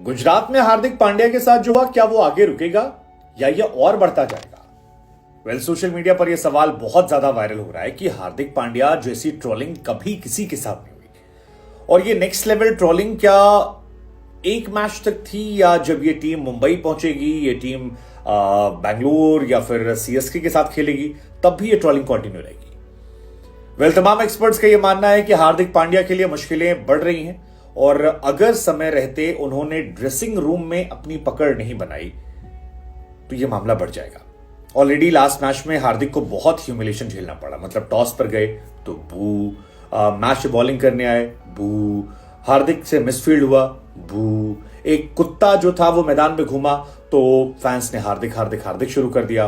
गुजरात में हार्दिक पांड्या के साथ जो हुआ, क्या वो आगे रुकेगा या ये और बढ़ता जाएगा? सोशल मीडिया पर यह सवाल बहुत ज्यादा वायरल हो रहा है कि हार्दिक पांड्या जैसी ट्रोलिंग कभी किसी के साथ नहीं हुई, और ये नेक्स्ट लेवल ट्रोलिंग क्या एक मैच तक थी, या जब ये टीम मुंबई पहुंचेगी, ये टीम बैंगलोर या फिर सीएसके के साथ खेलेगी, तब भी ये ट्रोलिंग कंटिन्यू रहेगी? तमाम एक्सपर्ट्स का यह मानना है कि हार्दिक पांड्या के लिए मुश्किलें बढ़ रही हैं, और अगर समय रहते उन्होंने ड्रेसिंग रूम में अपनी पकड़ नहीं बनाई तो यह मामला बढ़ जाएगा। ऑलरेडी लास्ट मैच में हार्दिक को बहुत ह्यूमिलेशन झेलना पड़ा। मतलब टॉस पर गए तो बू, मैच बॉलिंग करने आए बू, हार्दिक से मिसफील्ड हुआ बू, एक कुत्ता जो था वो मैदान में घूमा तो फैंस ने हार्दिक हार्दिक हार्दिक शुरू कर दिया।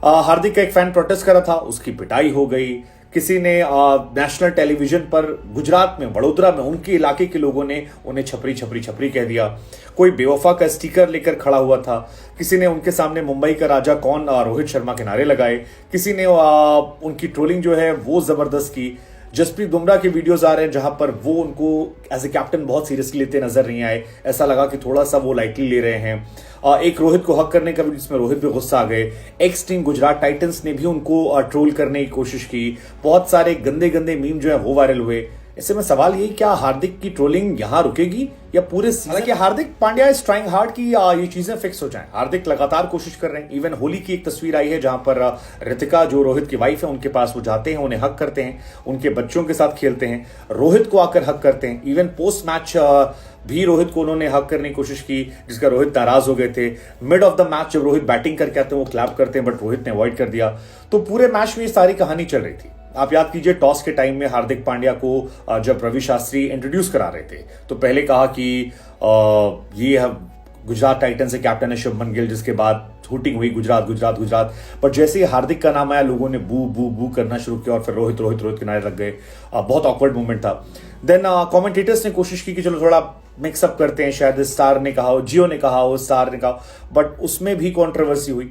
हार्दिक का एक फैन प्रोटेस्ट कर रहा था, उसकी पिटाई हो गई। किसी ने नेशनल टेलीविजन पर गुजरात में, वडोदरा में उनके इलाके के लोगों ने उन्हें छपरी छपरी छपरी कह दिया। कोई बेवफा का स्टिकर लेकर खड़ा हुआ था। किसी ने उनके सामने मुंबई का राजा कौन, रोहित शर्मा के नारे लगाए। किसी ने उनकी ट्रोलिंग जो है वो जबरदस्त की। जसप्रीत बुमराह के वीडियोस आ रहे हैं जहां पर वो उनको एज ए कैप्टन बहुत सीरियसली लेते नजर नहीं आए, ऐसा लगा कि थोड़ा सा वो लाइटली ले रहे हैं। एक रोहित को हक करने का भी, जिसमें रोहित पे गुस्सा आ गए। एक्स टीम गुजरात टाइटंस ने भी उनको ट्रोल करने की कोशिश की। बहुत सारे गंदे गंदे मीम जो है वो वायरल हुए। ऐसे में सवाल यही, क्या हार्दिक की ट्रोलिंग यहां रुकेगी या पूरे सीजन? हालांकि Hardik Pandya is trying hard कि ये चीजें फिक्स हो जाएं। हार्दिक लगातार कोशिश कर रहे हैं। इवन होली की एक तस्वीर आई है जहां पर रितिका, जो रोहित की वाइफ है, उनके पास वो जाते हैं, उन्हें हक करते हैं, उनके बच्चों के साथ खेलते हैं, रोहित को आकर हक करते हैं। इवन पोस्ट मैच भी रोहित को उन्होंने हक करने की कोशिश की, जिसका रोहित नाराज हो गए थे। मिड ऑफ द मैच जब रोहित बैटिंग करके आते हैं वो क्लैप करते हैं, बट रोहित ने अवॉइड कर दिया। तो पूरे मैच में ये सारी कहानी चल रही थी। आप याद कीजिए, टॉस के टाइम में हार्दिक पांड्या को जब रवि शास्त्री इंट्रोड्यूस करा रहे थे तो पहले कहा कि ये गुजरात टाइटंस से कैप्टन है शुभमन गिल, जिसके बाद हूटिंग हुई गुजरात गुजरात गुजरात। पर जैसे ही हार्दिक का नाम आया लोगों ने बू बू बू करना शुरू किया और फिर रोहित रोहित रोहित के नारे लग गए। बहुत ऑकवर्ड मोमेंट था। देन कमेंटेटर्स ने कोशिश की कि चलो थोड़ा मिक्सअप करते हैं, शायद स्टार ने कहा हो, जियो ने कहा हो, स्टार ने कहा, बट उसमें भी कंट्रोवर्सी हुई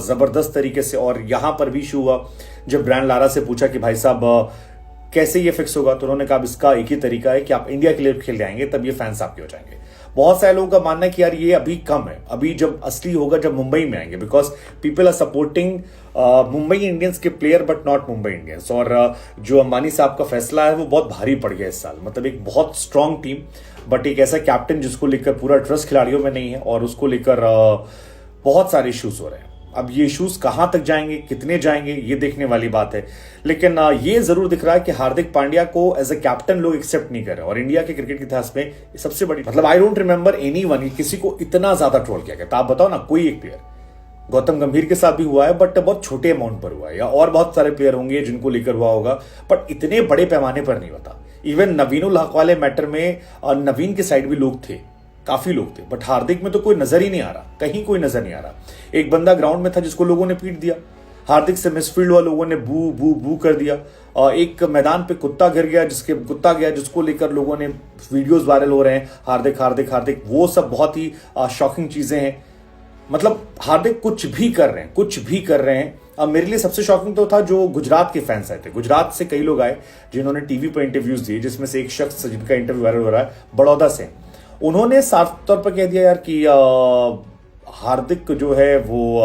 जबरदस्त तरीके से। और यहां पर भी इशू हुआ जब ब्रायन लारा से पूछा कि भाई साहब कैसे ये फिक्स होगा, तो उन्होंने कहा इसका एक ही तरीका है कि आप इंडिया के लिए खेल जाएंगे तब ये फैंस आपके हो जाएंगे। बहुत सारे लोगों का मानना है कि यार ये अभी कम है, अभी जब असली होगा जब मुंबई में आएंगे, because people are supporting Mumbai Indians के player but not Mumbai Indians. और जो अंबानी साहब का फैसला है वो बहुत भारी पड़ गया इस साल। मतलब एक बहुत स्ट्रांग टीम बट एक ऐसा कैप्टन जिसको लेकर पूरा ट्रस्ट खिलाड़ियों में नहीं है, और उसको लेकर बहुत सारे इश्यूज हो रहे हैं। अब ये इश्यूज कहां तक जाएंगे, कितने जाएंगे, ये देखने वाली बात है। लेकिन ये जरूर दिख रहा है कि हार्दिक पांड्या को एज ए कैप्टन लोग एक्सेप्ट नहीं कर रहे, और इंडिया के क्रिकेट के इतिहास में सबसे बड़ी, मतलब आई डोंट रिमेंबर एनीवन किसी को इतना ज्यादा ट्रोल किया गया। तो आप बताओ ना, कोई एक प्लेयर, गौतम गंभीर के साथ भी हुआ है बट बहुत छोटे अमाउंट पर हुआ है, या और बहुत सारे प्लेयर होंगे जिनको लेकर हुआ होगा, बट इतने बड़े पैमाने पर नहीं होता। इवन नवीन उल हक वाले मैटर में नवीन के साइड भी लोग थे, काफी लोग थे, बट हार्दिक में तो कोई नजर ही नहीं आ रहा, कहीं कोई नजर नहीं आ रहा। एक बंदा ग्राउंड में था जिसको लोगों ने पीट दिया, हार्दिक से मिसफील्ड हुआ, लोगों ने बू बू बू कर दिया। एक मैदान पे कुत्ता गिर गया, जिसको लेकर लोगों ने वीडियोस वायरल हो रहे हैं, हार्दिक हार्दिक हार्दिक। वो सब बहुत ही शॉकिंग चीजें हैं। मतलब हार्दिक कुछ भी कर रहे हैं। अब मेरे लिए सबसे शॉकिंग तो था जो गुजरात के फैंस आए थे। गुजरात से कई लोग आए जिन्होंने टीवी पर इंटरव्यूज दिए, जिसमें से एक शख्स जिनका इंटरव्यू वायरल हो रहा है बड़ौदा से, उन्होंने साफ तौर पर कह दिया यार कि हार्दिक जो है वो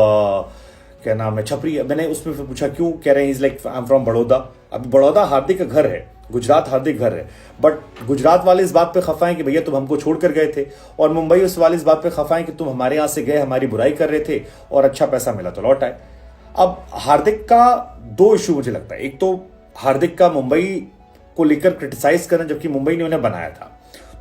क्या नाम है, छपरी। मैंने उसमें फिर पूछा क्यों, कह रहे हैं is like I am from Baroda. अब बड़ौदा हार्दिक का घर है, गुजरात हार्दिक घर है, बट गुजरात वाले इस बात पे खफा है कि भैया तुम हमको छोड़कर गए थे, और मुंबई उस वाले इस बात पे खफा है कि तुम हमारे यहां से गए, हमारी बुराई कर रहे थे और अच्छा पैसा मिला तो लौट आए। अब हार्दिक का दो इशू मुझे लगता है। एक तो हार्दिक का मुंबई को लेकर क्रिटिसाइज करना, जबकि मुंबई ने उन्हें बनाया था,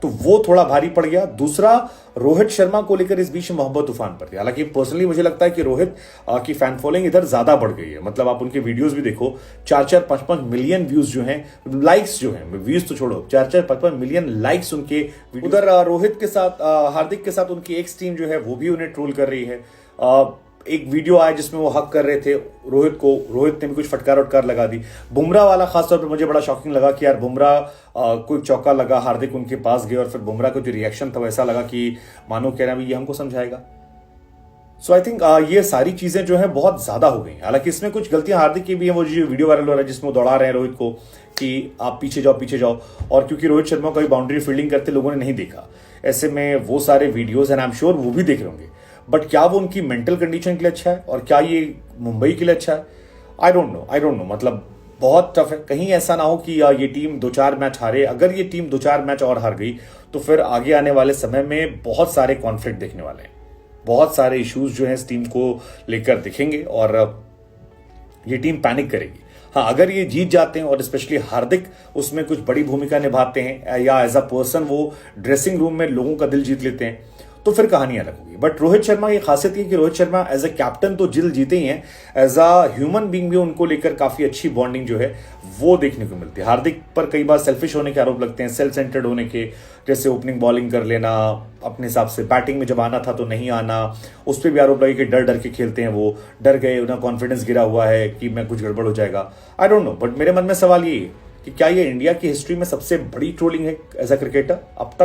तो वो थोड़ा भारी पड़ गया। दूसरा, रोहित शर्मा को लेकर इस बीच में मोहब्बत तूफान पर थी। हालांकि पर्सनली मुझे लगता है कि रोहित की फैन फॉलोइंग इधर ज्यादा बढ़ गई है। मतलब आप उनके वीडियोस भी देखो, 4-5 मिलियन व्यूज जो हैं, लाइक्स जो हैं, व्यूज तो छोड़ो, 4-5 मिलियन लाइक्स उनके। उधर रोहित के साथ, हार्दिक के साथ उनकी एक्स टीम जो है वो भी उन्हें ट्रोल कर रही है। एक वीडियो आया जिसमें वो हक कर रहे थे रोहित को, रोहित ने भी कुछ फटकार वटकार लगा दी। बुमराह वाला खासतौर पर मुझे बड़ा शॉकिंग लगा कि यार बुमराह कोई चौका लगा, हार्दिक उनके पास गए और फिर बुमराह का जो रिएक्शन था वैसा लगा कि मानो कह रहा है ये हमको समझाएगा। सो आई थिंक ये सारी चीजें जो है बहुत ज्यादा हो गई। हालांकि इसमें कुछ गलतियां हार्दिक की भी हैं। वो जो वीडियो वायरल हो रहा है जिसमें दौड़ा रहे हैं रोहित को कि आप पीछे जाओ, और क्योंकि रोहित शर्मा कोई बाउंड्री फील्डिंग करते लोगों ने नहीं देखा, ऐसे में वो सारे videos and I am sure वो भी देख रहे होंगे, बट क्या वो उनकी मेंटल कंडीशन के लिए अच्छा है और क्या ये मुंबई के लिए अच्छा है? आई डोंट नो, मतलब बहुत टफ है। कहीं ऐसा ना हो कि ये टीम 2-4 मैच हारे। अगर ये टीम 2-4 मैच और हार गई तो फिर आगे आने वाले समय में बहुत सारे कॉन्फ्लिक्ट देखने वाले हैं, बहुत सारे इश्यूज जो हैं इस टीम को लेकर दिखेंगे और ये टीम पैनिक करेगी। हाँ, अगर ये जीत जाते हैं और स्पेशली हार्दिक उसमें कुछ बड़ी भूमिका निभाते हैं या एज अ पर्सन वो ड्रेसिंग रूम में लोगों का दिल जीत लेते हैं तो फिर कहानी अलग होगी। बट रोहित शर्मा की खासियत है कि Rohit Sharma as a captain तो दिल जीते ही हैं, एज अ ह्यूमन बीइंग भी उनको लेकर काफी अच्छी बॉन्डिंग जो है वो देखने को मिलती है। हार्दिक पर कई बार सेल्फिश होने के आरोप लगते हैं, सेल्फ सेंटर्ड होने के, जैसे ओपनिंग बॉलिंग कर लेना, अपने हिसाब से बैटिंग में जब आना था तो नहीं आना, उस पर भी आरोप लगे कि डर डर के खेलते हैं, वो डर गए, उन्हें कॉन्फिडेंस गिरा हुआ है कि मैं कुछ गड़बड़ हो जाएगा। आई डोंट नो, बट मेरे मन में सवाल ये है कि क्या ये इंडिया की हिस्ट्री में सबसे बड़ी ट्रोलिंग है एज अ क्रिकेटर अब तक?